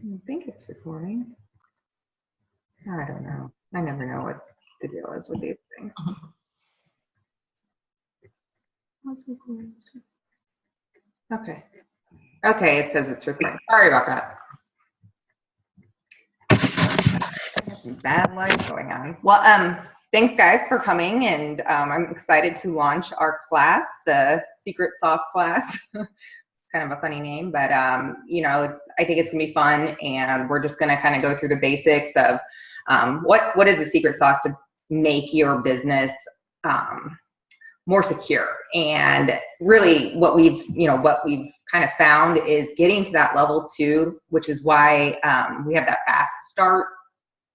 I think it's recording. I don't know. I never know what the deal is with these things. Okay. Okay, it says it's recording. Sorry about that. I got some bad light going on. Well, thanks guys for coming, and I'm excited to launch our class, the Secret Sauce class. Kind of a funny name, but you know, I think it's gonna be fun, and we're just gonna kind of go through the basics of what is the secret sauce to make your business more secure. And really what we've kind of found is getting to that level 2, which is why we have that fast start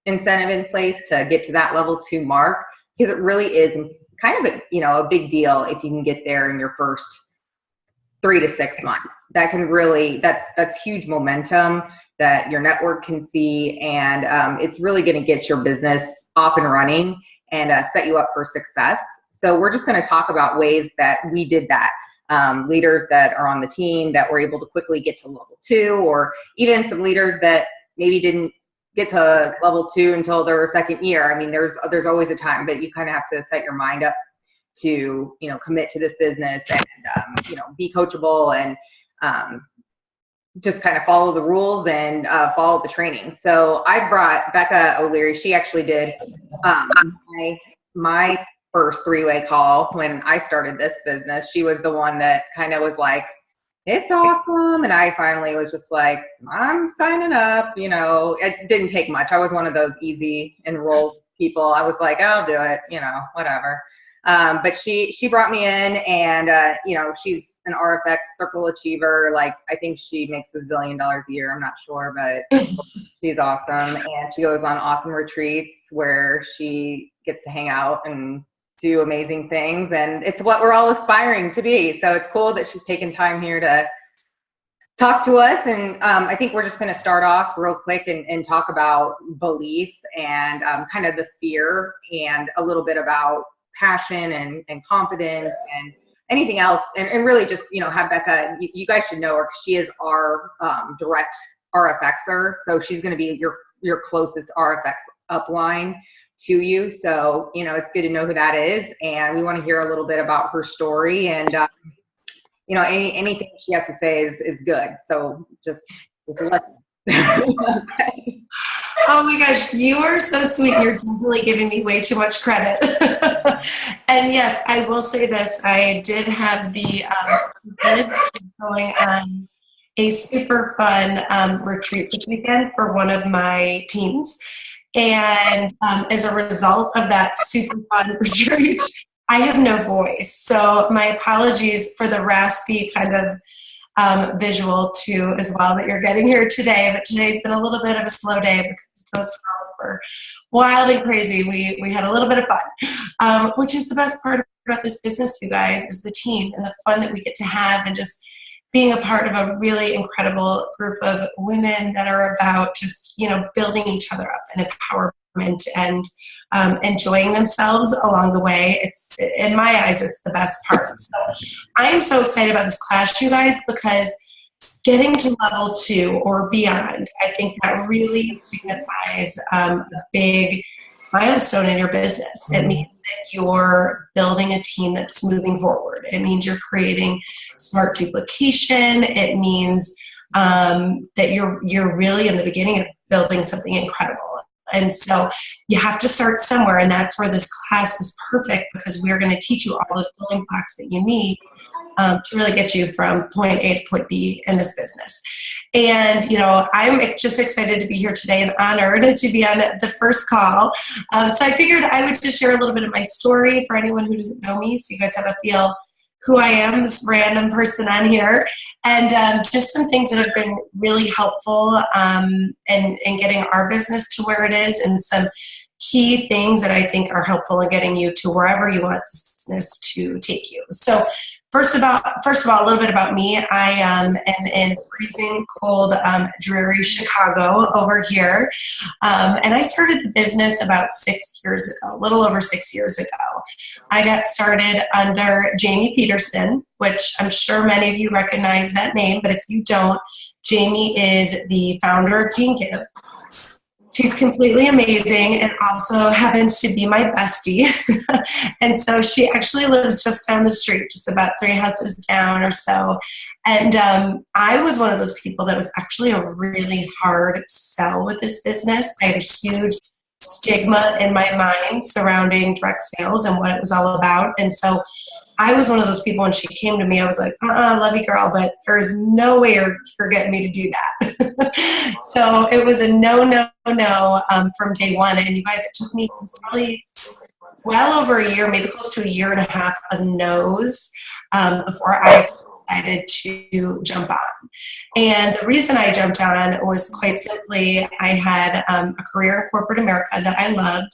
incentive in place to get to that level 2 mark, because it really is kind of a big deal if you can get there in your first 3 to 6 months. That can really, that's huge momentum that your network can see, and it's really going to get your business off and running and set you up for success. So we're just going to talk about ways that we did that. Leaders that are on the team that were able to quickly get to level 2, or even some leaders that maybe didn't get to level 2 until their second year. I mean, there's always a time, but you kind of have to set your mind up to commit to this business and be coachable and just kind of follow the rules and follow the training. So I brought Becca O'Leary. She actually did my first 3-way call when I started this business. She was the one that kind of was like, it's awesome. And I finally was just like, I'm signing up. It didn't take much. I was one of those easy enrolled people. I was like, I'll do it, whatever. But she brought me in, and she's an RFX Circle Achiever. Like, I think she makes $1 zillion a year. I'm not sure, but she's awesome. And she goes on awesome retreats where she gets to hang out and do amazing things. And it's what we're all aspiring to be. So it's cool that she's taken time here to talk to us. And I think we're just going to start off real quick and talk about belief and kind of the fear, and a little bit about passion and confidence and anything else, and really just have Becca. You guys should know her because she is our direct RFXer, so she's going to be your closest RFX upline to you. So it's good to know who that is, and we want to hear a little bit about her story, and anything she has to say is good. So just let okay. Oh my gosh, you are so sweet. You're definitely giving me way too much credit. And yes, I will say this. I did have the going on a super fun retreat this weekend for one of my teams. And as a result of that super fun retreat, I have no voice. So my apologies for the raspy kind of visual too as well that you're getting here today. But today's been a little bit of a slow day because those girls were wild and crazy. We had a little bit of fun, which is the best part about this business, you guys, is the team and the fun that we get to have, and just being a part of a really incredible group of women that are about just, building each other up and empowerment and enjoying themselves along the way. It's, in my eyes, it's the best part. So I am so excited about this class, you guys, because getting to level 2 or beyond, I think that really signifies a big milestone in your business. It means that you're building a team that's moving forward. It means you're creating smart duplication. It means that you're really in the beginning of building something incredible. And so you have to start somewhere, and that's where this class is perfect, because we're going to teach you all those building blocks that you need to really get you from point A to point B in this business. And, I'm just excited to be here today and honored to be on the first call. So I figured I would just share a little bit of my story for anyone who doesn't know me, so you guys have a feel who I am, this random person on here, and just some things that have been really helpful in getting our business to where it is, and some key things that I think are helpful in getting you to wherever you want this business to take you. So first of all, a little bit about me. I am in freezing cold, dreary Chicago over here. And I started the business about 6 years ago, a little over 6 years ago. I got started under Jamie Peterson, which I'm sure many of you recognize that name, but if you don't, Jamie is the founder of Team Give. She's completely amazing and also happens to be my bestie. And so she actually lives just down the street, just about 3 houses down or so. And I was one of those people that was actually a really hard sell with this business. I had a huge stigma in my mind surrounding direct sales and what it was all about. And so I was one of those people when she came to me, I was like, love you, girl, but there's no way you're getting me to do that. So it was a no from day one. And you guys, it took me probably well over a year, maybe close to a year and a half of no's before I decided to jump on. And the reason I jumped on was quite simply, I had a career in corporate America that I loved.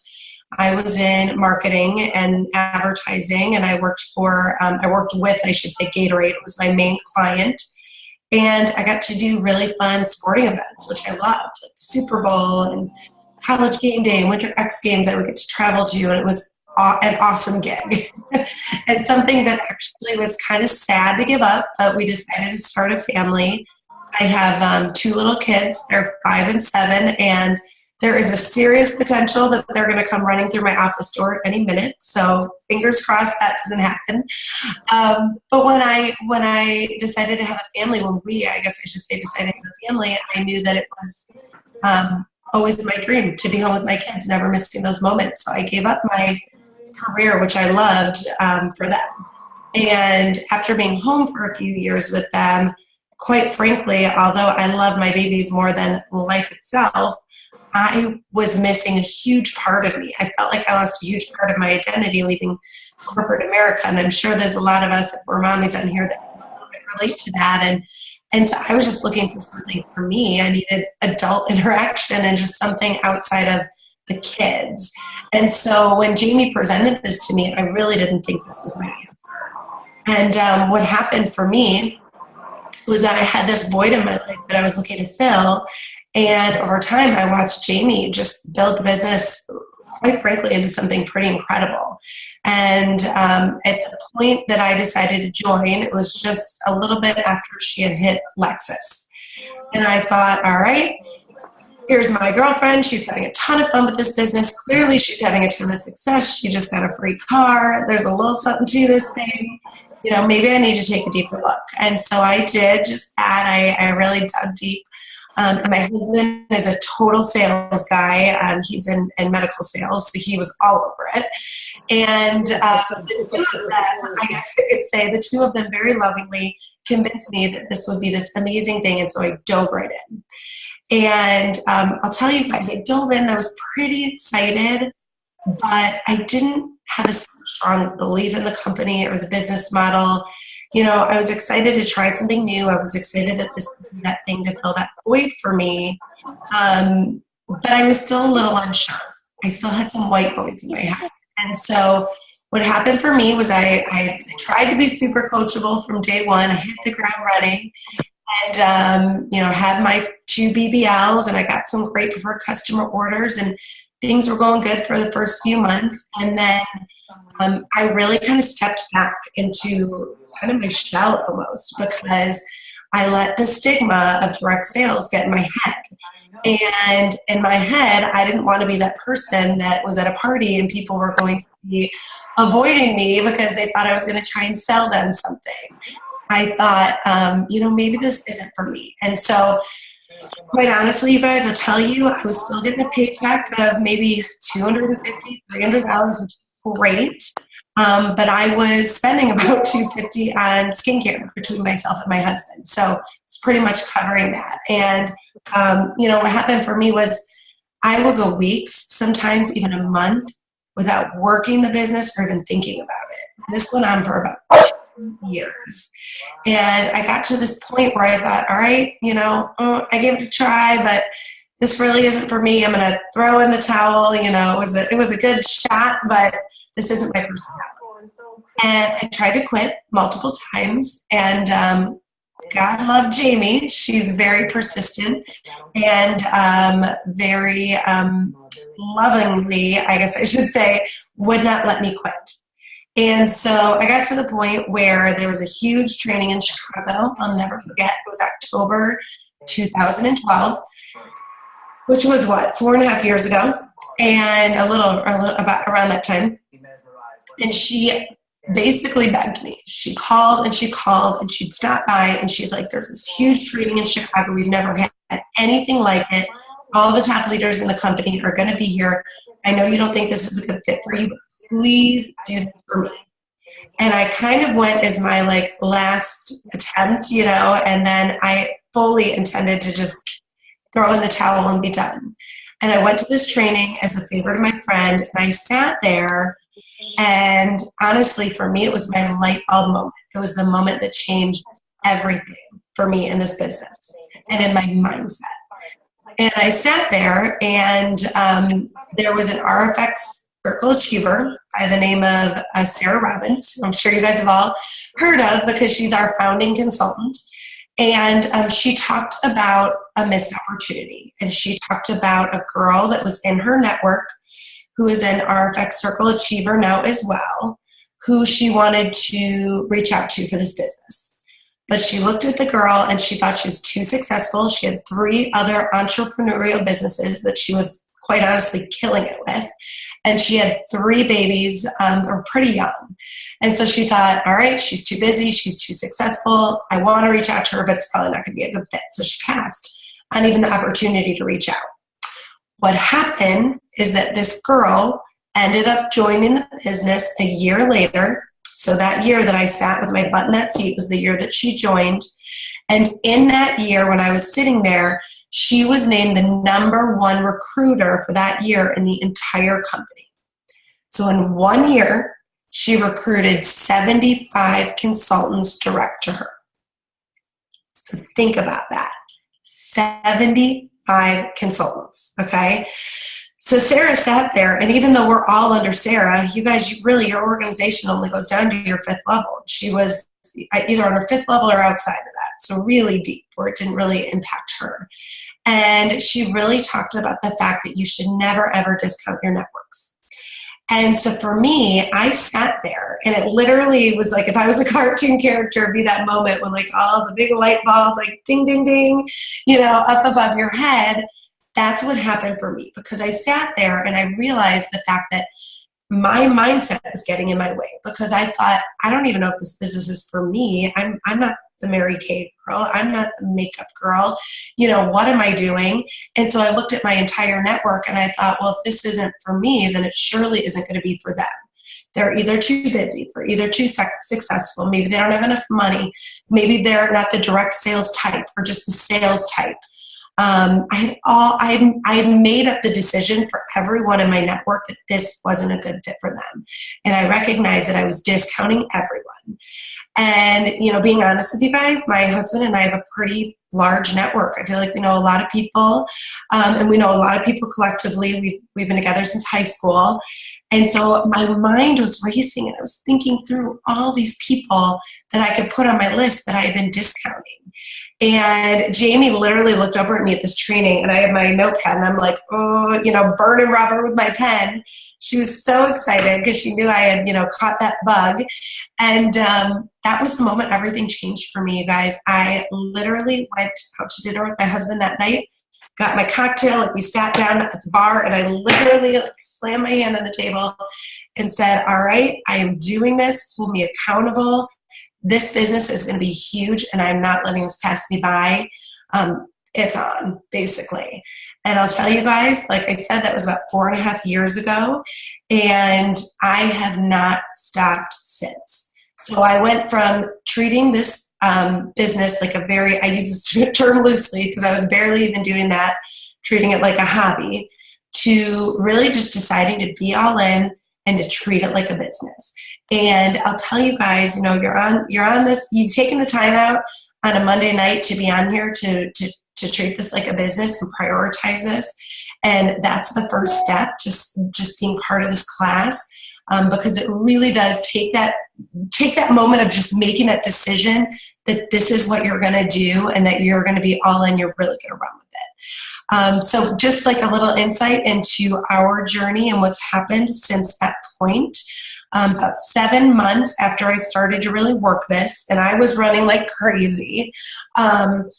I was in marketing and advertising, and I worked with, I should say, Gatorade. It was my main client. And I got to do really fun sporting events, which I loved, like the Super Bowl and College Game Day and Winter X Games I would get to travel to, and it was an awesome gig. And something that actually was kind of sad to give up, but we decided to start a family. I have 2 little kids. They're 5 and 7, and there is a serious potential that they're going to come running through my office door at any minute. So fingers crossed that doesn't happen. But when I decided to have a family, decided to have a family, I knew that it was always my dream to be home with my kids, never missing those moments. So I gave up my career, which I loved, for them. And after being home for a few years with them, quite frankly, although I love my babies more than life itself, I was missing a huge part of me. I felt like I lost a huge part of my identity leaving corporate America. And I'm sure there's a lot of us, if we're mommies on here, that relate to that. And so I was just looking for something for me. I needed adult interaction and just something outside of the kids. And so when Jamie presented this to me, I really didn't think this was my answer. And what happened for me was that I had this void in my life that I was looking to fill. And over time, I watched Jamie just build the business, quite frankly, into something pretty incredible. And at the point that I decided to join, it was just a little bit after she had hit Lexus. And I thought, all right, here's my girlfriend. She's having a ton of fun with this business. Clearly, she's having a ton of success. She just got a free car. There's a little something to this thing. Maybe I need to take a deeper look. And so I did just that. I really dug deep. And my husband is a total sales guy. He's in medical sales, so he was all over it. And the two of them, I guess I could say, the two of them very lovingly convinced me that this would be this amazing thing, and so I dove right in. And I'll tell you guys, I dove in, I was pretty excited, but I didn't have a strong belief in the company or the business model. I was excited to try something new. I was excited that this was that thing to fill that void for me. But I was still a little unsure. I still had some white noise in my head. And so what happened for me was I tried to be super coachable from day one. I hit the ground running and, had my 2 BBLs, and I got some great preferred customer orders, and things were going good for the first few months. And then I really kind of stepped back into kind of my shell almost, because I let the stigma of direct sales get in my head. And in my head, I didn't want to be that person that was at a party and people were going to be avoiding me because they thought I was going to try and sell them something. I thought, maybe this isn't for me. And so quite honestly, you guys, I'll tell you, I was still getting a paycheck of maybe $250, $300, which is great. But I was spending about $250 on skincare between myself and my husband. So it's pretty much covering that. And, what happened for me was I would go weeks, sometimes even a month, without working the business or even thinking about it. And this went on for about 2 years. And I got to this point where I thought, all right, I gave it a try, but this really isn't for me. I'm going to throw in the towel. It was a good shot, but this isn't my personality. And I tried to quit multiple times, and God love Jamie. She's very persistent and very lovingly, I guess I should say, would not let me quit. And so I got to the point where there was a huge training in Chicago. I'll never forget. It was October 2012, which was what, 4.5 years ago, and a little about around that time. And she basically begged me. She called and she called and she'd stop by and she's like, there's this huge training in Chicago. We've never had anything like it. All the top leaders in the company are going to be here. I know you don't think this is a good fit for you, but please do this for me. And I kind of went as my like last attempt, you know, and then I fully intended to just throw in the towel and be done. And I went to this training as a favor to my friend, and I sat there, and honestly, for me, it was my light bulb moment. It was the moment that changed everything for me in this business and in my mindset. And I sat there, and there was an RFX Circle Achiever by the name of Sarah Robbins. I'm sure you guys have all heard of because she's our founding consultant. And she talked about a missed opportunity. And she talked about a girl that was in her network who is an RFX Circle Achiever now as well, who she wanted to reach out to for this business. But she looked at the girl and she thought she was too successful. She had 3 other entrepreneurial businesses that she was quite honestly killing it with. And she had 3 babies that were pretty young. And so she thought, all right, she's too busy. She's too successful. I want to reach out to her, but it's probably not going to be a good fit. So she passed on even the opportunity to reach out. What happened is that this girl ended up joining the business a year later. So that year that I sat with my butt in that seat was the year that she joined. And in that year, when I was sitting there, she was named the #1 recruiter for that year in the entire company. So in 1 year, she recruited 75 consultants direct to her. So think about that. 75 consultants, okay? So Sarah sat there, and even though we're all under Sarah, you guys, your organization only goes down to your 5th level. She was either on her 5th level or outside of that, so really deep, where it didn't really impact her. And she really talked about the fact that you should never, ever discount your networks. And so for me, I sat there, and it literally was like if I was a cartoon character, it'd be that moment when like all the big light balls like ding, ding, ding, you know, up above your head. That's what happened for me, because I sat there and I realized the fact that my mindset was getting in my way, because I thought, I don't even know if this business is for me. I'm not the Mary Kay girl. I'm not the makeup girl. You know, what am I doing? And so I looked at my entire network and I thought, well, if this isn't for me, then it surely isn't going to be for them. They're either too busy, they're either too successful, maybe they don't have enough money, maybe they're not the direct sales type or just the sales type. I had made up the decision for everyone in my network that this wasn't a good fit for them. And I recognized that I was discounting everyone. And, you know, being honest with you guys, my husband and I have a pretty large network. I feel like we know a lot of people, and we know a lot of people collectively. We've been together since high school. And so my mind was racing, and I was thinking through all these people that I could put on my list that I had been discounting. And Jamie literally looked over at me at this training, and I had my notepad, and I'm like, oh, you know, burning rubber with my pen. She was so excited because she knew I had, you know, caught that bug. And that was the moment everything changed for me, you guys. I literally went out to dinner with my husband that night, got my cocktail, like we sat down at the bar, and I literally like slammed my hand on the table and said, all right, I am doing this. Hold me accountable. This business is going to be huge, and I'm not letting this pass me by. It's on, basically. And I'll tell you guys, like I said, that was about 4.5 years ago, and I have not stopped since. So I went from treating this business like a very, I use this term loosely because I was barely even doing that, treating it like a hobby, to really just deciding to be all in and to treat it like a business. And I'll tell you guys, you know, you're on this, you've taken the time out on a Monday night to be on here to treat this like a business and prioritize this. And that's the first step, just being part of this class. because it really does take that moment of just making that decision that this is what you're going to do and that you're going to be all in, you're really going to run with it. So just like a little insight into our journey and what's happened since that point. About 7 months after I started to really work this, and I was running like crazy, 7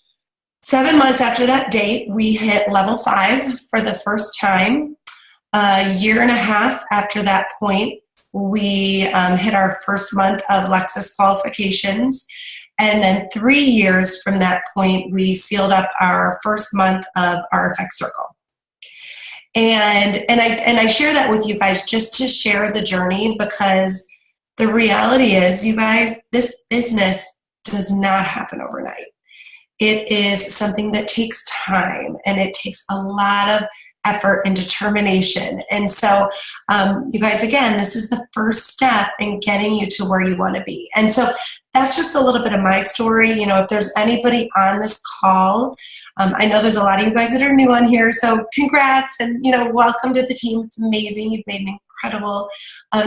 months after that date, we hit level 5 for the first time. A year and a half after that point, we hit our first month of Lexus qualifications. And then 3 years from that point, we sealed up our first month of RFX Circle. And I share that with you guys just to share the journey, because the reality is, you guys, this business does not happen overnight. It is something that takes time, and it takes a lot of effort and determination. And so, you guys, again, this is the first step in getting you to where you want to be. And so that's just a little bit of my story. You know, if there's anybody on this call, I know there's a lot of you guys that are new on here, so congrats, and, you know, welcome to the team. It's amazing. You've made an incredible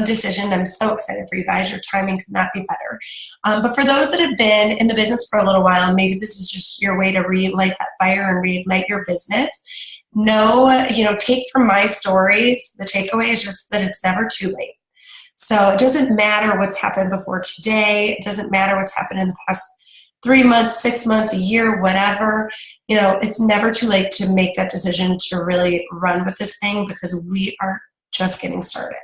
decision. I'm so excited for you guys. Your timing could not be better. But for those that have been in the business for a little while, maybe this is just your way to relight that fire and reignite your business. Take from my story, the takeaway is just that it's never too late. So it doesn't matter what's happened before today. It doesn't matter what's happened in the past 3 months, 6 months, a year, whatever. You know, it's never too late to make that decision to really run with this thing, because we are just getting started.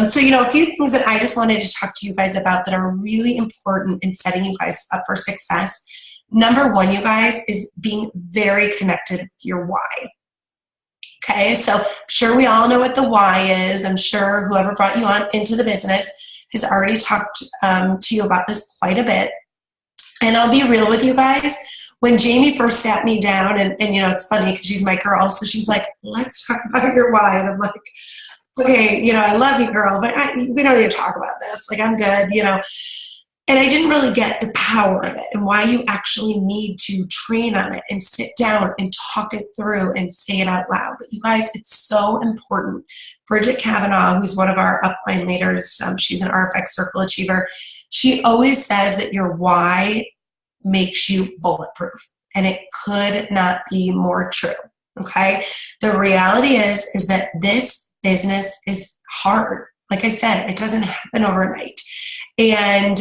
So, you know, a few things that I just wanted to talk to you guys about that are really important in setting you guys up for success. Number one, you guys, is being very connected with your why. Okay, so I'm sure we all know what the why is. I'm sure whoever brought you on into the business has already talked to you about this quite a bit. And I'll be real with you guys. When Jamie first sat me down, and you know, it's funny because she's my girl, so she's like, let's talk about your why. And I'm like, okay, you know, I love you, girl, but we don't need to talk about this. Like, I'm good, you know. And I didn't really get the power of it and why you actually need to train on it and sit down and talk it through and say it out loud. But you guys, it's so important. Bridget Kavanaugh, who's one of our upline leaders, she's an RFX Circle Achiever, she always says that your why makes you bulletproof. And it could not be more true, okay? The reality is that this business is hard. Like I said, it doesn't happen overnight. And,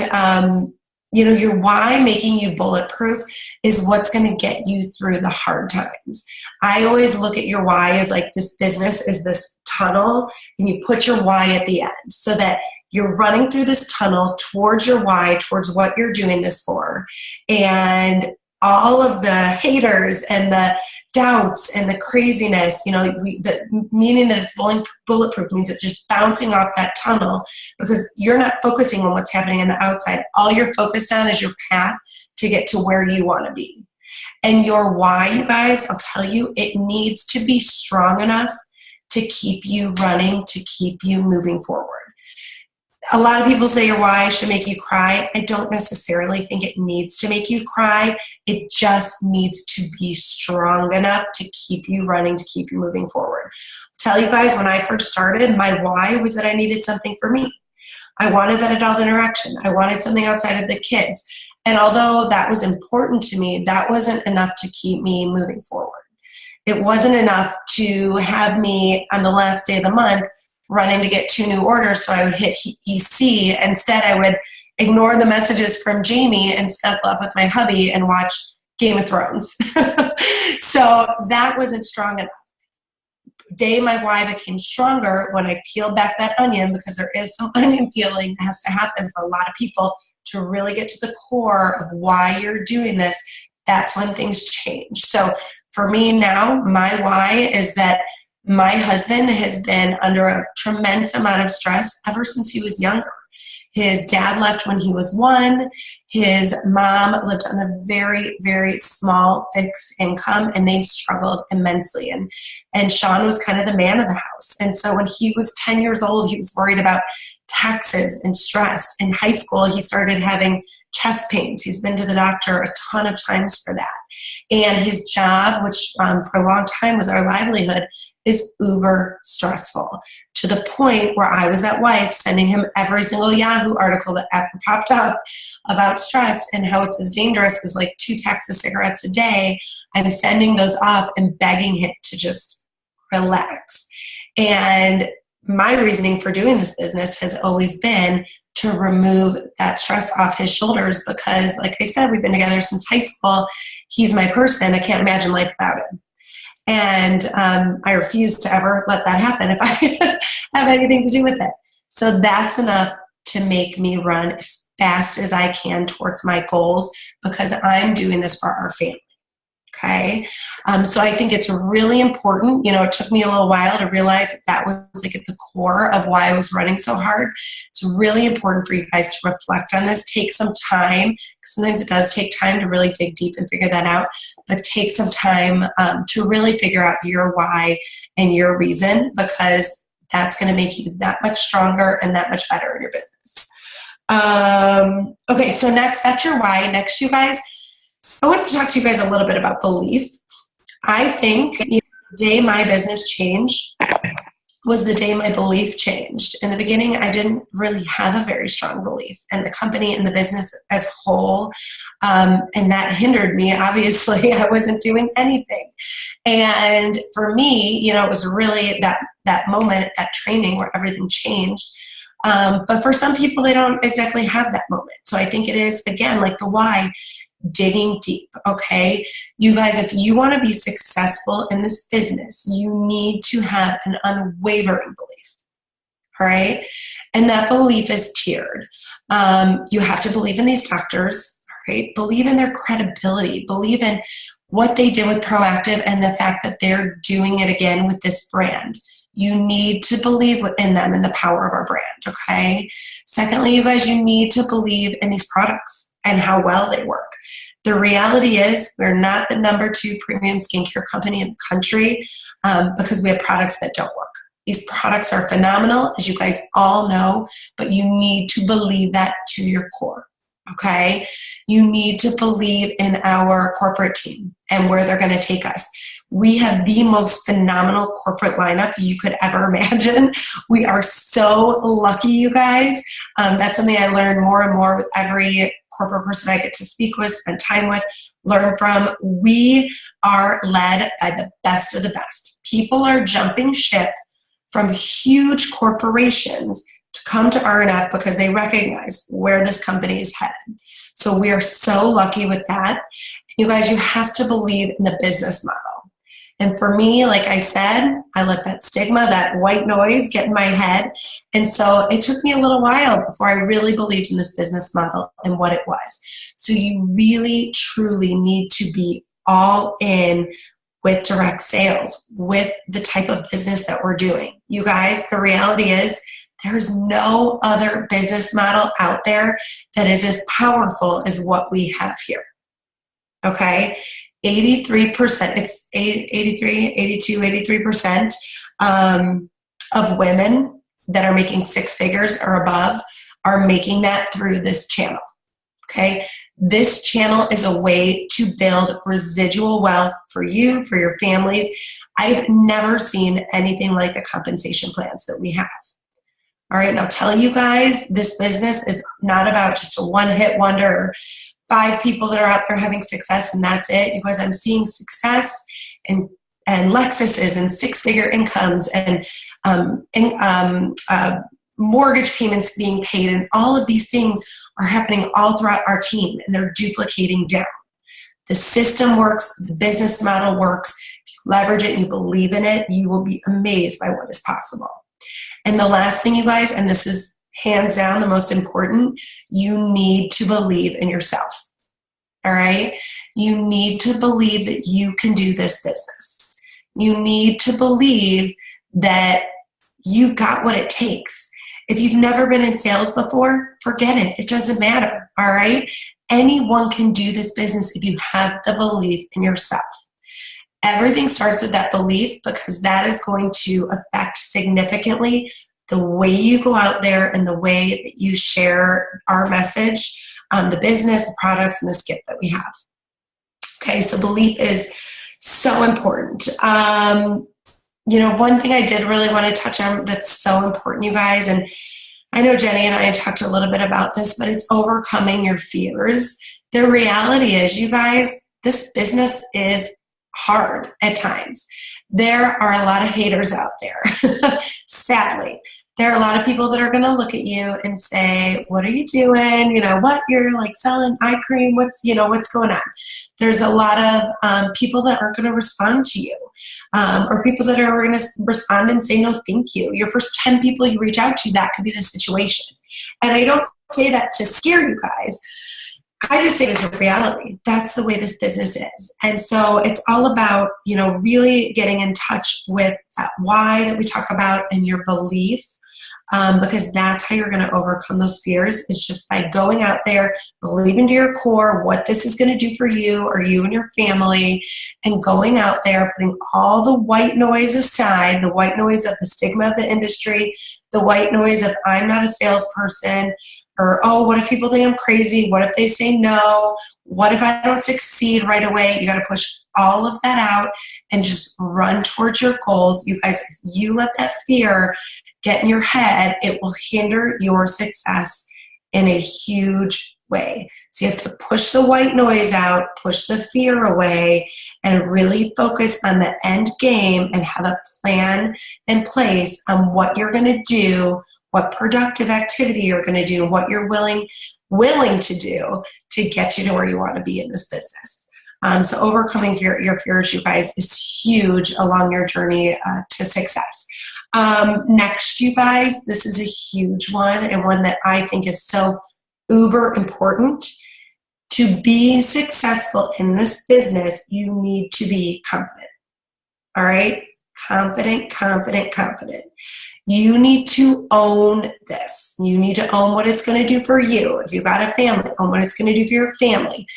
you know, your why making you bulletproof is what's going to get you through the hard times. I always look at your why as like this business is this tunnel, and you put your why at the end so that you're running through this tunnel towards your why, towards what you're doing this for. And all of the haters and the doubts and the craziness, you know, meaning that it's bulletproof means it's just bouncing off that tunnel, because you're not focusing on what's happening on the outside. All you're focused on is your path to get to where you want to be. And your why, you guys, I'll tell you, it needs to be strong enough to keep you running, to keep you moving forward. A lot of people say your why should make you cry. I don't necessarily think it needs to make you cry. It just needs to be strong enough to keep you running, to keep you moving forward. I'll tell you guys, when I first started, my why was that I needed something for me. I wanted that adult interaction. I wanted something outside of the kids. And although that was important to me, that wasn't enough to keep me moving forward. It wasn't enough to have me on the last day of the month running to get 2 new orders so I would hit EC. Instead, I would ignore the messages from Jamie and snuggle up with my hubby and watch Game of Thrones. So that wasn't strong enough. My why became stronger when I peeled back that onion, because there is some onion peeling that has to happen for a lot of people to really get to the core of why you're doing this. That's when things change. So for me now, my why is that my husband has been under a tremendous amount of stress ever since he was younger. His dad left when he was 1. His mom lived on a very, very small fixed income, and they struggled immensely. And Sean was kind of the man of the house. And so when he was 10 years old, he was worried about taxes and stressed. In high school, he started having chest pains. He's been to the doctor a ton of times for that. And his job, which for a long time was our livelihood, is uber stressful, to the point where I was that wife sending him every single Yahoo article that ever popped up about stress and how it's as dangerous as like 2 packs of cigarettes a day. I'm sending those off and begging him to just relax. And my reasoning for doing this business has always been to remove that stress off his shoulders because, like I said, we've been together since high school. He's my person. I can't imagine life without him. And I refuse to ever let that happen if I have anything to do with it. So that's enough to make me run as fast as I can towards my goals because I'm doing this for our family. Okay. So I think it's really important. You know, it took me a little while to realize that was like at the core of why I was running so hard. It's really important for you guys to reflect on this. Take some time. Sometimes it does take time to really dig deep and figure that out, but take some time to really figure out your why and your reason because that's going to make you that much stronger and that much better in your business. Okay. So next, that's your why. Next, you guys, I want to talk to you guys a little bit about belief. I think the day my business changed was the day my belief changed. In the beginning, I didn't really have a very strong belief in the company and the business as a whole, and that hindered me. Obviously, I wasn't doing anything. And for me, you know, it was really that moment, that training where everything changed. But for some people, they don't exactly have that moment. So I think it is, again, like the why, digging deep, okay? You guys, if you want to be successful in this business, you need to have an unwavering belief, all right? And that belief is tiered. You have to believe in these doctors, all right? Believe in their credibility. Believe in what they did with Proactive and the fact that they're doing it again with this brand. You need to believe in them and the power of our brand, okay? Secondly, you guys, you need to believe in these products and how well they work. The reality is we're not the #2 premium skincare company in the country because we have products that don't work. These products are phenomenal, as you guys all know, but you need to believe that to your core, okay? You need to believe in our corporate team and where they're going to take us. We have the most phenomenal corporate lineup you could ever imagine. We are so lucky, you guys. That's something I learn more and more with every corporate person I get to speak with, spend time with, learn from. We are led by the best of the best. People are jumping ship from huge corporations to come to RNF because they recognize where this company is headed. So we are so lucky with that. You guys, you have to believe in the business model. And for me, like I said, I let that stigma, that white noise get in my head. And so it took me a little while before I really believed in this business model and what it was. So you really, truly need to be all in with direct sales, with the type of business that we're doing. You guys, the reality is there's no other business model out there that is as powerful as what we have here. Okay? 83%, it's 83% of women that are making 6 figures or above are making that through this channel. Okay? This channel is a way to build residual wealth for you, for your families. I've never seen anything like the compensation plans that we have. All right, and I'll tell you guys, this business is not about just a one-hit wonder, 5 people that are out there having success and that's it. You guys, I'm seeing success and Lexuses and 6-figure incomes and mortgage payments being paid, and all of these things are happening all throughout our team, and they're duplicating down. The system works, the business model works. If you leverage it and you believe in it, you will be amazed by what is possible. And the last thing, you guys, and this is hands down the most important, you need to believe in yourself. All right? You need to believe that you can do this business. You need to believe that you've got what it takes. If you've never been in sales before, forget it. It doesn't matter. All right? Anyone can do this business if you have the belief in yourself. Everything starts with that belief, because that is going to affect significantly the way you go out there and the way that you share our message, the business, the products, and the gift that we have. Okay, so belief is so important. One thing I did really want to touch on that's so important, you guys, and I know Jenny and I talked a little bit about this, but it's overcoming your fears. The reality is, you guys, this business is hard at times. There are a lot of haters out there, sadly. There are a lot of people that are going to look at you and say, what are you doing? What, you're like selling eye cream? What's going on? There's a lot of people that aren't going to respond to you, or people that are going to respond and say, no, thank you. Your first 10 people you reach out to, that could be the situation. And I don't say that to scare you guys. I just say it's a reality. That's the way this business is. And so it's all about, really getting in touch with that why that we talk about and your belief, because that's how you're going to overcome those fears. It's just by going out there, believing to your core what this is going to do for you or you and your family, and going out there, putting all the white noise aside, the white noise of the stigma of the industry, the white noise of I'm not a salesperson, or, oh, what if people think I'm crazy? What if they say no? What if I don't succeed right away? You got to push all of that out and just run towards your goals. You guys, if you let that fear get in your head, it will hinder your success in a huge way. So you have to push the white noise out, push the fear away, and really focus on the end game and have a plan in place on what you're going to do, what productive activity you're going to do, what you're willing to do to get you to where you want to be in this business. So overcoming your fears, you guys, is huge along your journey to success. Next, you guys, this is a huge one, and one that I think is so uber important. To be successful in this business, you need to be confident. All right? Confident. You need to own this. You need to own what it's going to do for you. If you've got a family, own what it's going to do for your family.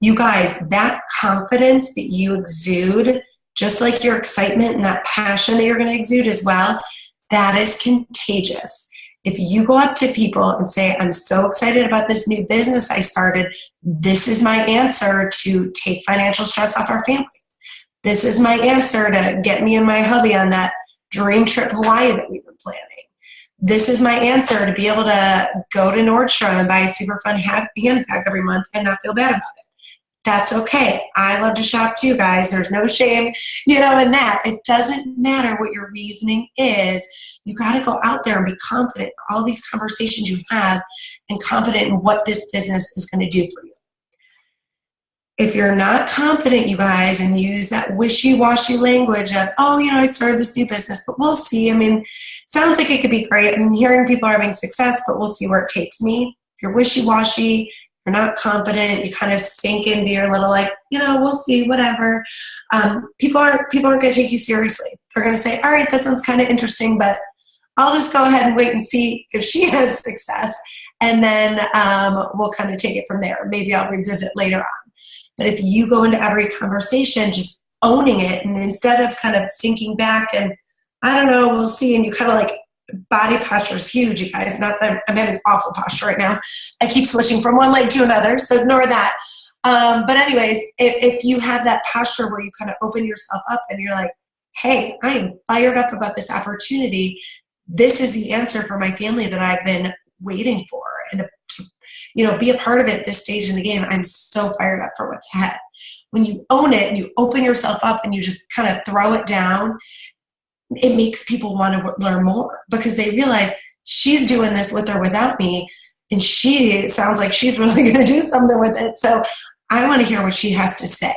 You guys, that confidence that you exude, just like your excitement and that passion that you're going to exude as well, that is contagious. If you go up to people and say, I'm so excited about this new business I started, this is my answer to take financial stress off our family. This is my answer to get me and my hubby on that dream trip to Hawaii that we've been planning. This is my answer to be able to go to Nordstrom and buy a super fun handbag every month and not feel bad about it. That's okay. I love to shop too, guys. There's no shame, in that. It doesn't matter what your reasoning is. You got to go out there and be confident in all these conversations you have and confident in what this business is going to do for you. If you're not confident, you guys, and use that wishy-washy language of, I started this new business, but we'll see. It sounds like it could be great. I'm hearing people are having success, but we'll see where it takes me. If you're wishy-washy, you're not confident, you kind of sink into your little we'll see, whatever. People aren't going to take you seriously. They're going to say, all right, that sounds kind of interesting, but I'll just go ahead and wait and see if she has success. And then we'll kind of take it from there. Maybe I'll revisit later on. But if you go into every conversation just owning it, and instead of kind of sinking back and, I don't know, we'll see, and you kind of body posture is huge, you guys. Not that I'm having awful posture right now. I keep switching from one leg to another, so ignore that. But anyways, if you have that posture where you kind of open yourself up and you're like, hey, I am fired up about this opportunity. This is the answer for my family that I've been waiting for. And to be a part of it at this stage in the game, I'm so fired up for what's ahead. When you own it and you open yourself up and you just kind of throw it down, it makes people want to learn more because they realize she's doing this with or without me, and it sounds like she's really going to do something with it. So I want to hear what she has to say.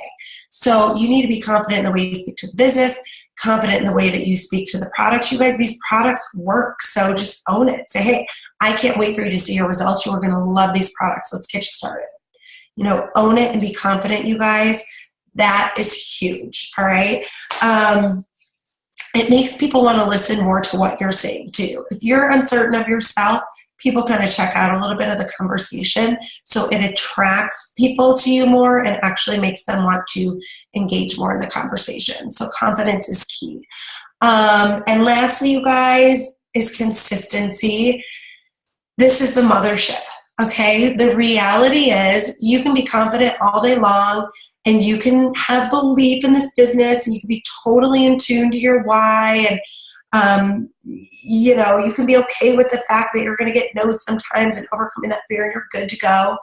So you need to be confident in the way you speak to the business, confident in the way that you speak to the products. You guys, these products work, so just own it. Say, hey, I can't wait for you to see your results. You are going to love these products. Let's get you started. Own it and be confident, you guys. That is huge, all right? It makes people want to listen more to what you're saying too. If you're uncertain of yourself, people kind of check out a little bit of the conversation. So it attracts people to you more and actually makes them want to engage more in the conversation. So confidence is key. And lastly, you guys, is consistency. This is the mothership. Okay, the reality is you can be confident all day long and you can have belief in this business and you can be totally in tune to your why and you can be okay with the fact that you're going to get no's sometimes and overcoming that fear and you're good to go.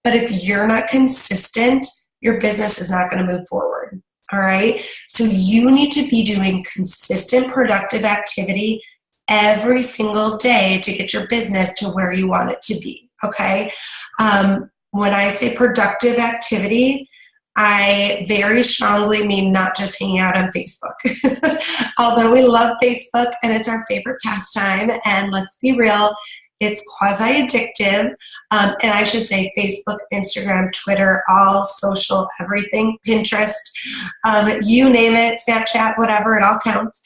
But if you're not consistent, your business is not going to move forward. All right. So you need to be doing consistent, productive activity every single day to get your business to where you want it to be. Okay. When I say productive activity, I very strongly mean not just hanging out on Facebook. Although we love Facebook and it's our favorite pastime, and let's be real, it's quasi-addictive. And I should say Facebook, Instagram, Twitter, all social, everything, Pinterest, you name it, Snapchat, whatever, it all counts.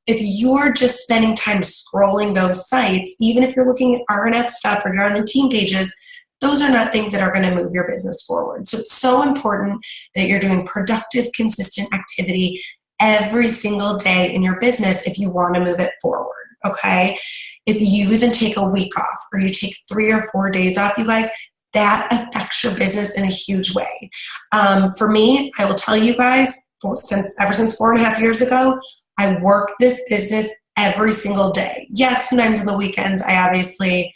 If you're just spending time scrolling those sites, even if you're looking at R&F stuff or you're on the team pages, those are not things that are going to move your business forward. So it's so important that you're doing productive, consistent activity every single day in your business if you want to move it forward, okay? If you even take a week off or you take 3 or 4 days off, you guys, that affects your business in a huge way. For me, I will tell you guys, ever since 4.5 years ago, I work this business every single day. Yes, sometimes on the weekends, I obviously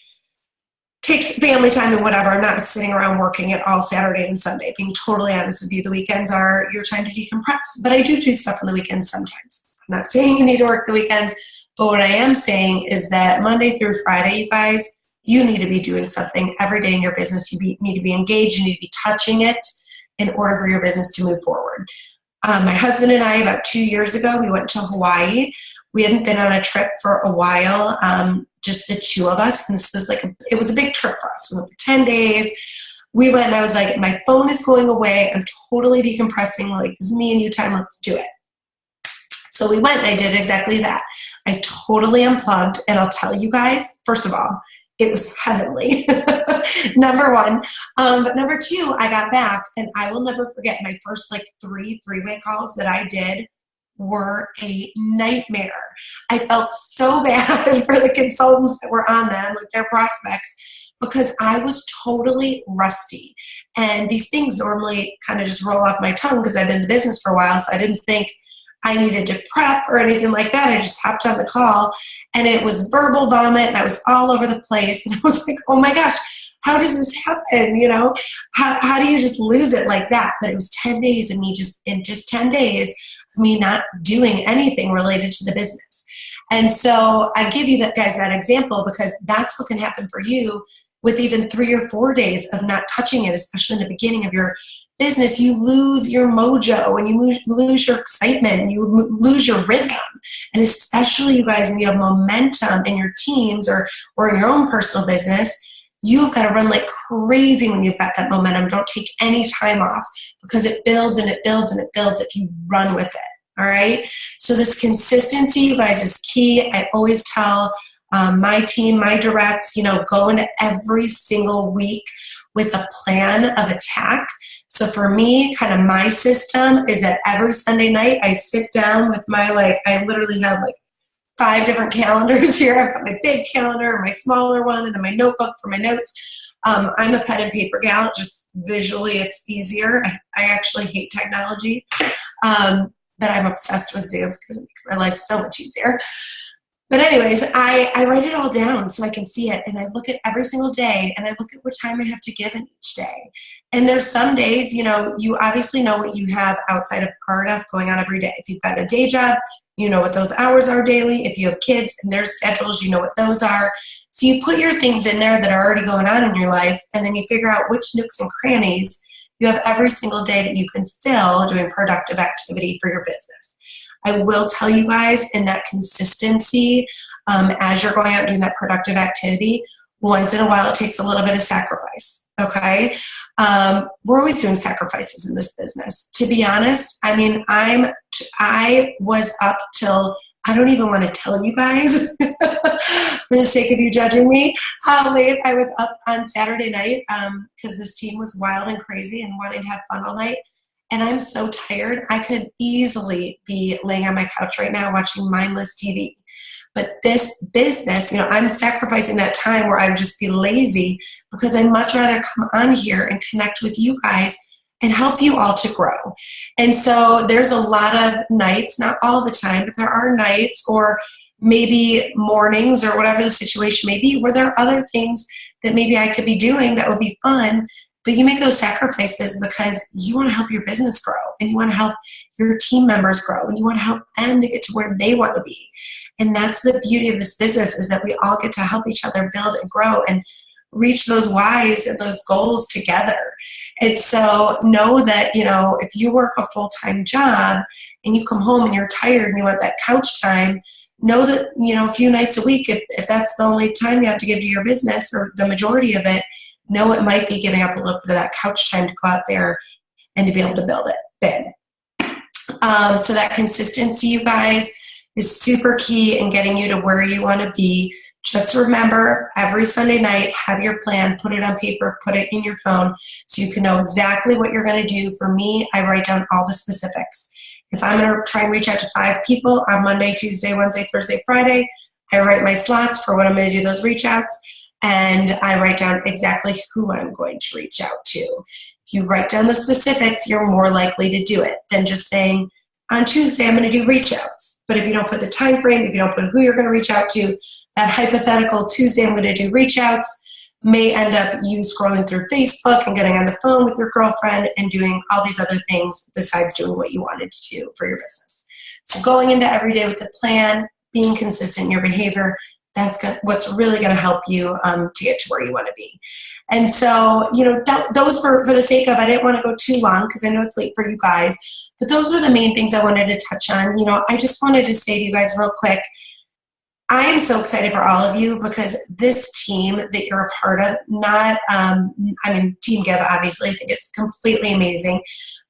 take family time and whatever. I'm not sitting around working it all Saturday and Sunday. Being totally honest with you, the weekends are your time to decompress. But I do stuff on the weekends sometimes. I'm not saying you need to work the weekends, but what I am saying is that Monday through Friday, you guys, you need to be doing something every day in your business. You need to be engaged. You need to be touching it in order for your business to move forward. My husband and I, about 2 years ago, we went to Hawaii. We hadn't been on a trip for a while, just the two of us. And this was it was a big trip for us. We went for 10 days. We went and I was like, my phone is going away. I'm totally decompressing. Like, this is me and you time. Let's do it. So we went and I did exactly that. I totally unplugged. And I'll tell you guys, first of all, it was heavenly, number one. But number two, I got back and I will never forget my first three-way calls that I did were a nightmare. I felt so bad for the consultants that were on them with their prospects because I was totally rusty. And these things normally kind of just roll off my tongue because I've been in the business for a while, so I didn't think I needed to prep or anything like that. I just hopped on the call and it was verbal vomit and I was all over the place. And I was like, oh my gosh, how does this happen? How do you just lose it like that? But it was 10 days of me in just 10 days of me not doing anything related to the business. And so I give you that example because that's what can happen for you with even 3 or 4 days of not touching it, especially in the beginning of your business. You lose your mojo and you lose your excitement and you lose your rhythm. And especially you guys, when you have momentum in your teams or in your own personal business, you've got to run like crazy when you've got that momentum. Don't take any time off because it builds and it builds and it builds if you run with it. All right. So this consistency, you guys, is key. I always tell my team, my directs, go into every single week with a plan of attack. So for me, kind of my system is that every Sunday night I sit down with my, I literally have 5 different calendars here. I've got my big calendar, my smaller one, and then my notebook for my notes. I'm a pen and paper gal. Just visually, it's easier. I actually hate technology, but I'm obsessed with Zoom because it makes my life so much easier. But anyways, I write it all down so I can see it, and I look at every single day, and I look at what time I have to give in each day. And there's some days, you obviously know what you have outside of R&F going on every day. If you've got a day job, you know what those hours are daily. If you have kids and their schedules, you know what those are. So you put your things in there that are already going on in your life, and then you figure out which nooks and crannies you have every single day that you can fill doing productive activity for your business. I will tell you guys, in that consistency, as you're going out and doing that productive activity, once in a while it takes a little bit of sacrifice, okay? We're always doing sacrifices in this business. To be honest, I was up till, I don't even want to tell you guys, for the sake of you judging me, how late I was up on Saturday night because this team was wild and crazy and wanting to have fun all night. and I'm so tired, I could easily be laying on my couch right now watching mindless TV. But this business, I'm sacrificing that time where I would just be lazy because I'd much rather come on here and connect with you guys and help you all to grow. And so there's a lot of nights, not all the time, but there are nights or maybe mornings or whatever the situation may be, where there are other things that maybe I could be doing that would be fun, but you make those sacrifices because you want to help your business grow and you want to help your team members grow and you want to help them to get to where they want to be. And that's the beauty of this business, is that we all get to help each other build and grow and reach those whys and those goals together. And so know that, if you work a full-time job and you come home and you're tired and you want that couch time, know that, a few nights a week, if that's the only time you have to give to your business or the majority of it, know it might be giving up a little bit of that couch time to go out there and to be able to build it big. So that consistency, you guys, is super key in getting you to where you want to be. Just remember, every Sunday night, have your plan, put it on paper, put it in your phone so you can know exactly what you're going to do. For me, I write down all the specifics. If I'm going to try and reach out to 5 people on Monday, Tuesday, Wednesday, Thursday, Friday, I write my slots for when I'm going to do those reach outs, and I write down exactly who I'm going to reach out to. If you write down the specifics, you're more likely to do it than just saying, on Tuesday, I'm going to do reach outs. But if you don't put the time frame, if you don't put who you're going to reach out to, that hypothetical Tuesday, I'm going to do reach outs may end up you scrolling through Facebook and getting on the phone with your girlfriend and doing all these other things besides doing what you wanted to do for your business. So going into every day with a plan, being consistent in your behavior, that's what's really going to help you to get to where you want to be. And so, those were, for the sake of, I didn't want to go too long because I know it's late for you guys, but those were the main things I wanted to touch on. I just wanted to say to you guys real quick, I am so excited for all of you because this team that you're a part of, Team Give, obviously, I think it's completely amazing,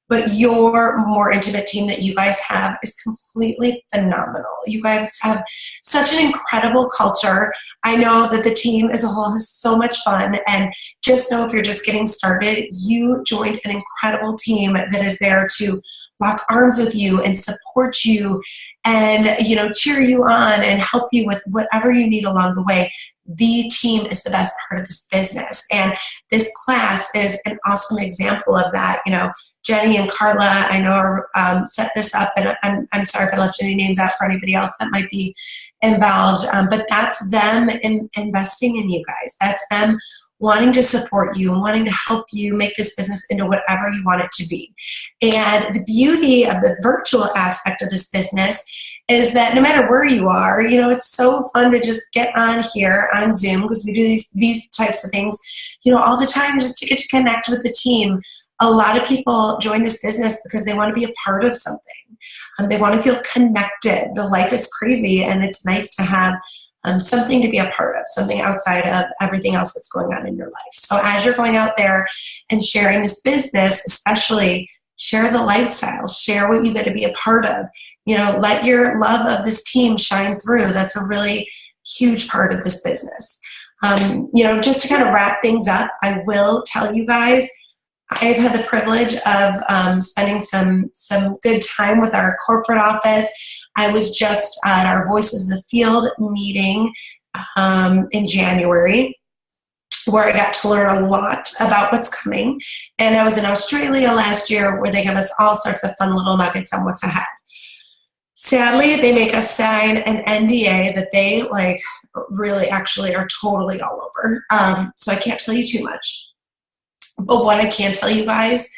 but your more intimate team that you guys have is completely phenomenal. You guys have such an incredible culture. I know that the team as a whole has so much fun, and just know if you're just getting started, you joined an incredible team that is there to lock arms with you and support you and, cheer you on and help you with whatever you need along the way. The team is the best part of this business. And this class is an awesome example of that. Jenny and Carla, I know, set this up, and I'm sorry if I left any names out for anybody else that might be involved, but that's them investing in you guys. That's them wanting to support you and wanting to help you make this business into whatever you want it to be. And the beauty of the virtual aspect of this business is that no matter where you are, it's so fun to just get on here on Zoom, because we do these types of things, all the time, just to get to connect with the team. A lot of people join this business because they want to be a part of something. They want to feel connected. The life is crazy, and it's nice to have something to be a part of, something outside of everything else that's going on in your life. So as you're going out there and sharing this business, especially, share the lifestyle, share what you get to be a part of. Let your love of this team shine through. That's a really huge part of this business. Just to kind of wrap things up, I will tell you guys, I've had the privilege of spending some good time with our corporate office. I was just at our Voices of the Field meeting in January, where I got to learn a lot about what's coming. And I was in Australia last year, where they give us all sorts of fun little nuggets on what's ahead. Sadly, they make us sign an NDA that they really actually are totally all over. So I can't tell you too much. But what I can tell you guys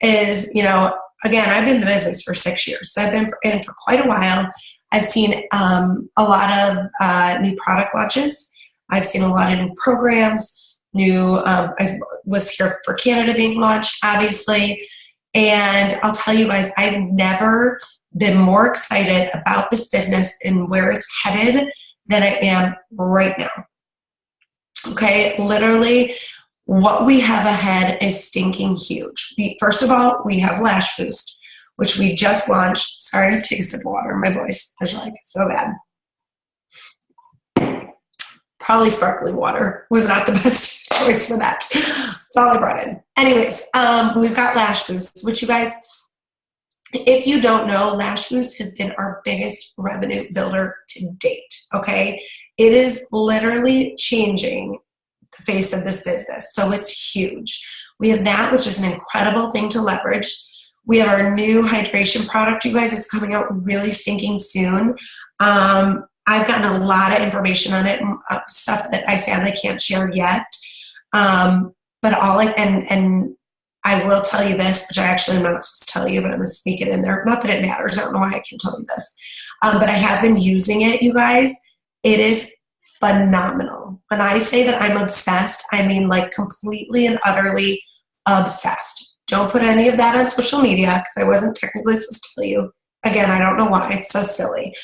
is, again, I've been in the business for 6 years. So I've been in for quite a while. I've seen a lot of new product launches. I've seen a lot of new programs, I was here for Canada being launched, obviously. And I'll tell you guys, I've never been more excited about this business and where it's headed than I am right now. Okay, literally, what we have ahead is stinking huge. First of all, we have Lash Boost, which we just launched. Sorry, I'm taking a sip of water. My voice is so bad. Probably sparkling water was not the best choice for that. That's all I brought in. Anyways, we've got Lash Boost, which you guys, If you don't know, Lash Boost has been our biggest revenue builder to date, okay? It is literally changing the face of this business, so it's huge. We have that, which is an incredible thing to leverage. We have our new hydration product, you guys. It's coming out really stinking soon. I've gotten a lot of information on it, stuff that I sadly can't share yet. But I will tell you this, which I actually am not supposed to tell you, but I'm going to sneak it in there. Not that it matters. I don't know why I can tell you this. But I have been using it, you guys. It is phenomenal. When I say that I'm obsessed, I mean like completely and utterly obsessed. Don't put any of that on social media because I wasn't technically supposed to tell you. Again, I don't know why. It's so silly.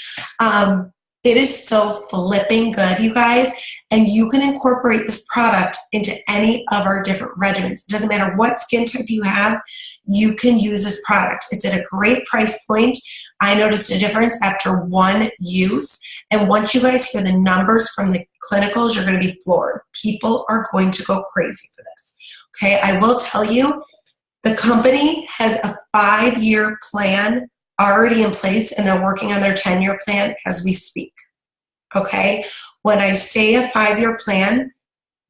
It is so flipping good, you guys, and you can incorporate this product into any of our different regimens. It doesn't matter what skin type you have, you can use this product. It's at a great price point. I noticed a difference after one use, and once you guys hear the numbers from the clinicals, you're going to be floored. People are going to go crazy for this. Okay, I will tell you, the company has a 5-year plan already in place, and they're working on their 10-year plan as we speak. Okay? When I say a 5-year plan,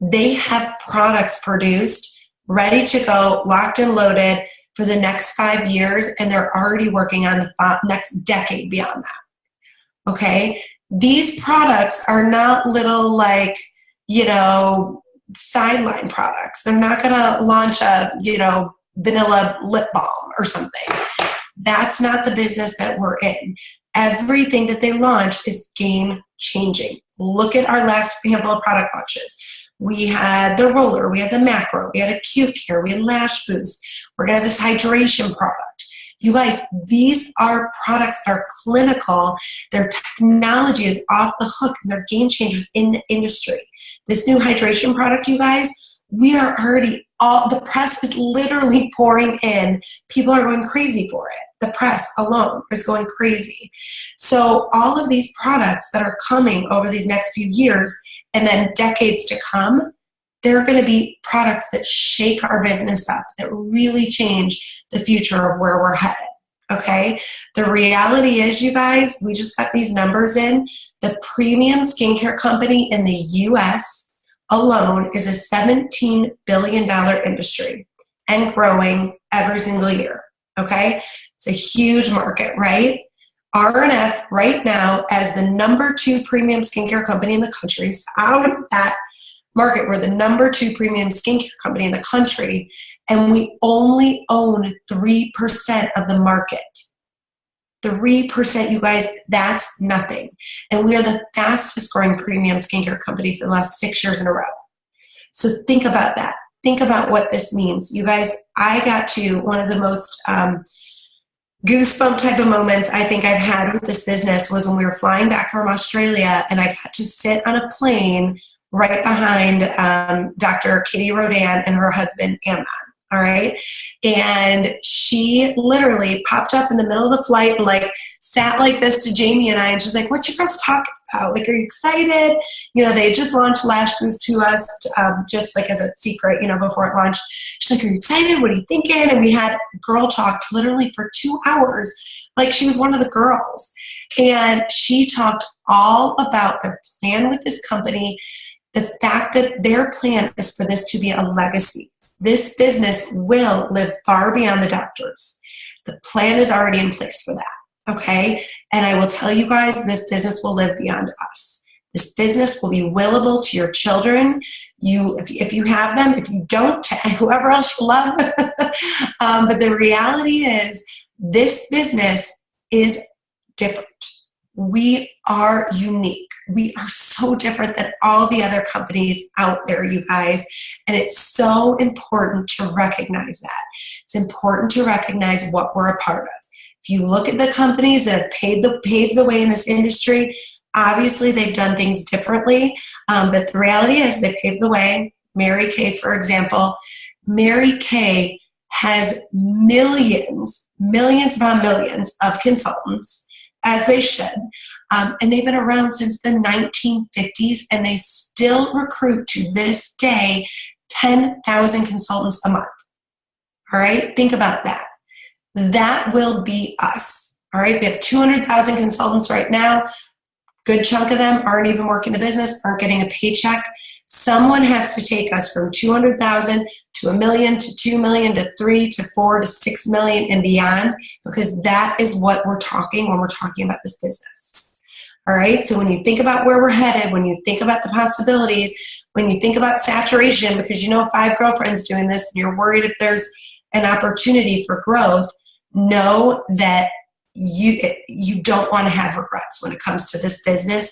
they have products produced, ready to go, locked and loaded for the next 5 years, and they're already working on the next decade beyond that. Okay? These products are not little sideline products. They're not going to launch a, vanilla lip balm or something. That's not the business that we're in. Everything that they launch is game changing. Look at our last handful of product launches. We had the roller, we had the macro, we had acute care, we had Lash Boost. We're going to have this hydration product. You guys, these are products that are clinical. Their technology is off the hook, and they're game changers in the industry. This new hydration product, you guys, we are already the press is literally pouring in. People are going crazy for it. The press alone is going crazy. So all of these products that are coming over these next few years and then decades to come, they're going to be products that shake our business up, that really change the future of where we're headed. Okay? The reality is, you guys, we just got these numbers in. The premium skincare company in the U.S. alone is a $17 billion industry and growing every single year. Okay? It's a huge market, right? R&F right now, as the number 2 premium skincare company in the country, so out of that market, we're the number 2 premium skincare company in the country, and we only own 3% of the market. 3%, you guys, that's nothing. And we are the fastest growing premium skincare company for the last 6 years in a row. So think about that. Think about what this means. You guys, I got to one of the most goosebump type of moments I think I've had with this business was when we were flying back from Australia, and I got to sit on a plane right behind Dr. Katie Rodan and her husband, Amnon. All right. And she literally popped up in the middle of the flight and sat like this to Jamie and I, and she's like, "What you guys talking about? Are you excited?" They just launched Lash Boost to us, just as a secret, before it launched. She's like, "Are you excited? What are you thinking?" And we had girl talk literally for 2 hours. Like she was one of the girls. And she talked all about their plan with this company, the fact that their plan is for this to be a legacy. This business will live far beyond the doctors. The plan is already in place for that, okay? And I will tell you guys, this business will live beyond us. This business will be willable to your children. If you have them, if you don't, whoever else you love. But the reality is, this business is different. We are unique. We are so different than all the other companies out there, you guys. And it's so important to recognize that. It's important to recognize what we're a part of. If you look at the companies that have paved the way in this industry, obviously they've done things differently. But the reality is they paved the way. Mary Kay, for example. Mary Kay has millions upon millions of consultants, as they should. And they've been around since the 1950s, and they still recruit to this day 10,000 consultants a month. All right? Think about that. That will be us. All right. We have 200,000 consultants right now. Good chunk of them aren't even working the business, aren't getting a paycheck. Someone has to take us from 200,000 to a million to 2 million to 3 to 4 to 6 million and beyond, because that is what we're talking when we're talking about this business. All right. So when you think about where we're headed, when you think about the possibilities, when you think about saturation, because you know 5 girlfriends doing this and you're worried if there's an opportunity for growth, know that you don't want to have regrets when it comes to this business.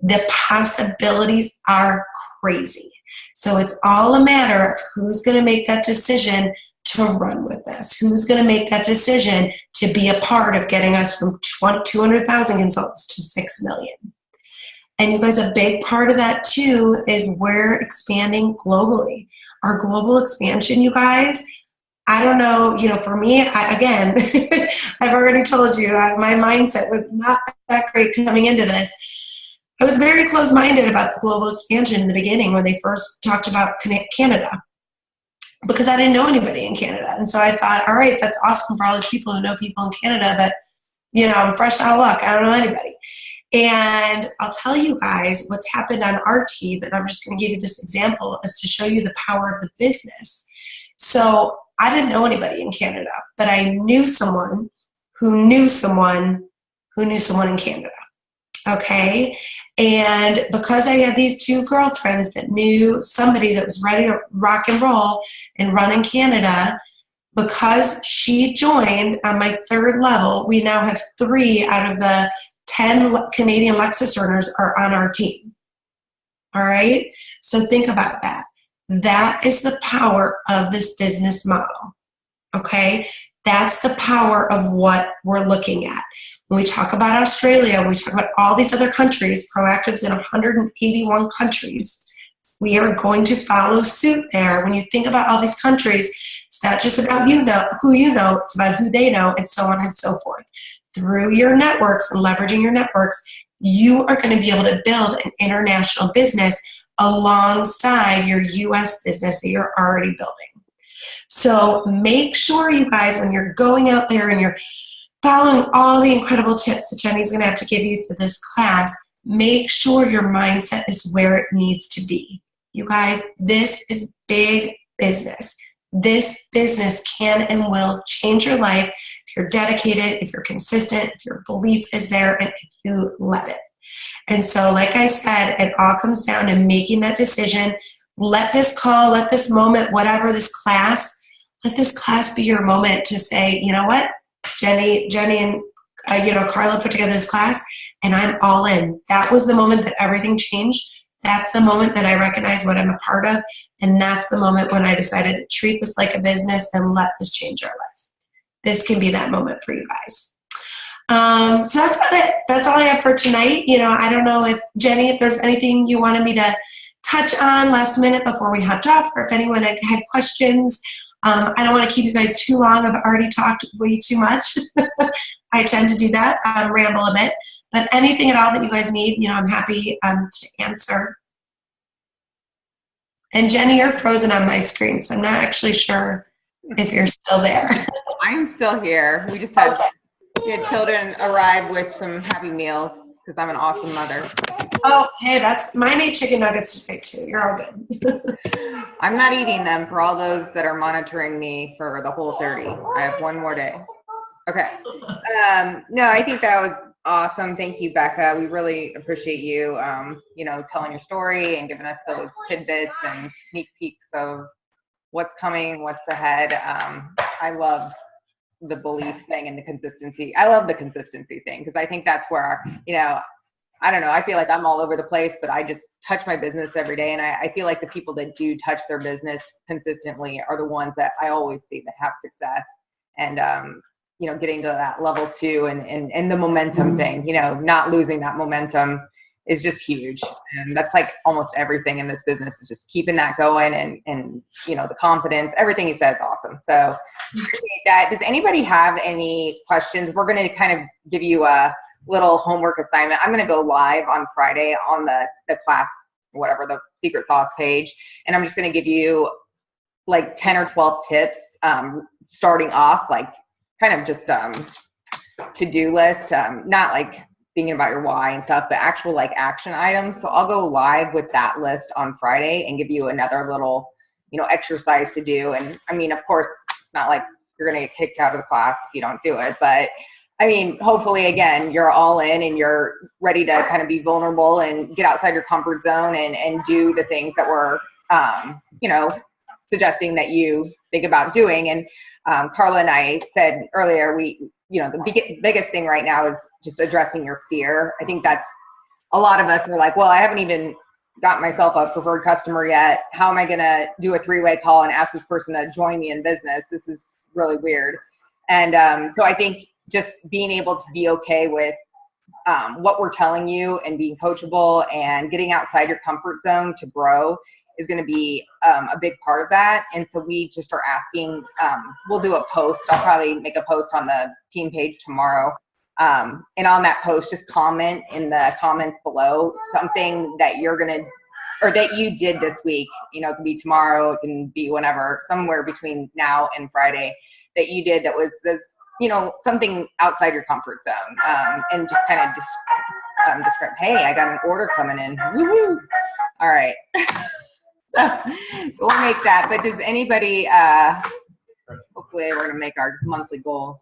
The possibilities are crazy. So it's all a matter of who's going to make that decision to run with this, who's going to make that decision to be a part of getting us from 200,000 consultants to 6 million. And you guys, a big part of that too is we're expanding globally. Our global expansion, you guys, I don't know, for me, again, I've already told you, my mindset was not that great coming into this. I was very close-minded about the global expansion in the beginning when they first talked about Canada, because I didn't know anybody in Canada. And so I thought, all right, that's awesome for all these people who know people in Canada, but, I'm fresh out of luck. I don't know anybody. And I'll tell you guys what's happened on our team, and I'm just going to give you this example as to show you the power of the business. So I didn't know anybody in Canada, but I knew someone who knew someone who knew someone in Canada. Okay? And because I had these 2 girlfriends that knew somebody that was ready to rock and roll and run in Canada, because she joined on my 3rd level, we now have 3 out of the 10 Canadian Lexus earners are on our team. All right? So think about that. That is the power of this business model, okay? That's the power of what we're looking at. When we talk about Australia, when we talk about all these other countries, Proactive's in 181 countries, we are going to follow suit there. When you think about all these countries, it's not just about who you know, it's about who they know, and so on and so forth. Through your networks and leveraging your networks, you are going to be able to build an international business alongside your U.S. business that you're already building. So make sure, you guys, when you're going out there and you're following all the incredible tips that Jenny's going to have to give you through this class, make sure your mindset is where it needs to be. You guys, this is big business. This business can and will change your life if you're dedicated, if you're consistent, if your belief is there, and if you let it. And so, like I said, it all comes down to making that decision. Let this call, let this moment, whatever this class, let this class be your moment to say, you know what, Jenny and Carla put together this class, and I'm all in. That was the moment that everything changed. That's the moment that I recognize what I'm a part of, and that's the moment when I decided to treat this like a business and let this change our life. This can be that moment for you guys. So that's about it. That's all I have for tonight. I don't know if Jenny, if there's anything you wanted me to touch on last minute before we hopped off, or if anyone had questions. I don't want to keep you guys too long. I've already talked way too much. I tend to do that, ramble a bit. But anything at all that you guys need, I'm happy to answer. And Jenny, you're frozen on my screen, so I'm not actually sure if you're still there. I'm still here. We just had We had children arrive with some Happy Meals because I'm an awesome mother. Oh, hey, mine ate chicken nuggets today too. You're all good. I'm not eating them for all those that are monitoring me for the whole 30. I have one more day. Okay. No, I think that was awesome. Thank you, Becca. We really appreciate you, telling your story and giving us those tidbits and sneak peeks of what's coming, what's ahead. I love the belief thing and the consistency. I love the consistency thing because I think that's where, I don't know, I feel like I'm all over the place, but I just touch my business every day. And I feel like the people that do touch their business consistently are the ones that I always see that have success. And, getting to that level 2 and the momentum thing, not losing that momentum is just huge. And that's like almost everything in this business is just keeping that going and the confidence, everything you said is awesome. So appreciate that. Does anybody have any questions? We're going to kind of give you a little homework assignment. I'm going to go live on Friday on the class, whatever, the secret sauce page. And I'm just going to give you like 10 or 12 tips starting off, like kind of just to-do list, not like thinking about your why and stuff, but actual like action items. So I'll go live with that list on Friday and give you another little, exercise to do. And I mean, of course, it's not like you're going to get kicked out of the class if you don't do it, but I mean, hopefully, again, you're all in and you're ready to kind of be vulnerable and get outside your comfort zone and do the things that we're, suggesting that you think about doing. And Carla and I said earlier, the biggest thing right now is just addressing your fear. I think that's a lot of us are like, well, I haven't even got myself a preferred customer yet. How am I going to do a 3-way call and ask this person to join me in business? This is really weird. And so I think just being able to be okay with what we're telling you and being coachable and getting outside your comfort zone to grow is going to be a big part of that. And so we just are asking, we'll do a post. I'll probably make a post on the team page tomorrow. And on that post, just comment in the comments below something that you're going to, or that you did this week. It can be tomorrow, it can be whenever, somewhere between now and Friday that you did that was this, something outside your comfort zone, and just kind of describe, hey, I got an order coming in. Woohoo! All right. so we'll make that. But does anybody, hopefully we're going to make our monthly goal.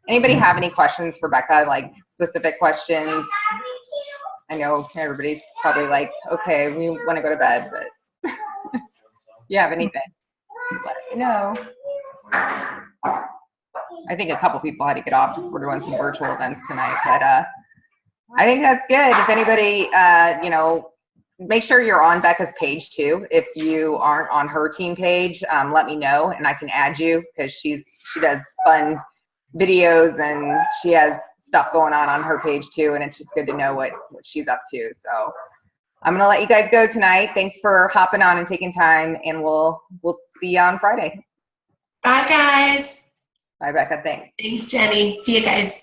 Anybody have any questions for Becca, like specific questions? I know everybody's probably like, okay, we want to go to bed, but if you have anything, let me know. I think a couple people had to get off because we're doing some virtual events tonight, but I think that's good. If anybody, make sure you're on Becca's page too. If you aren't on her team page, let me know and I can add you, because she does fun videos and she has stuff going on her page too, and it's just good to know what she's up to. So I'm gonna let you guys go tonight. Thanks for hopping on and taking time, and we'll see you on Friday. Bye, guys. Bye, Becca. Thanks. Thanks, Jenny. See you guys.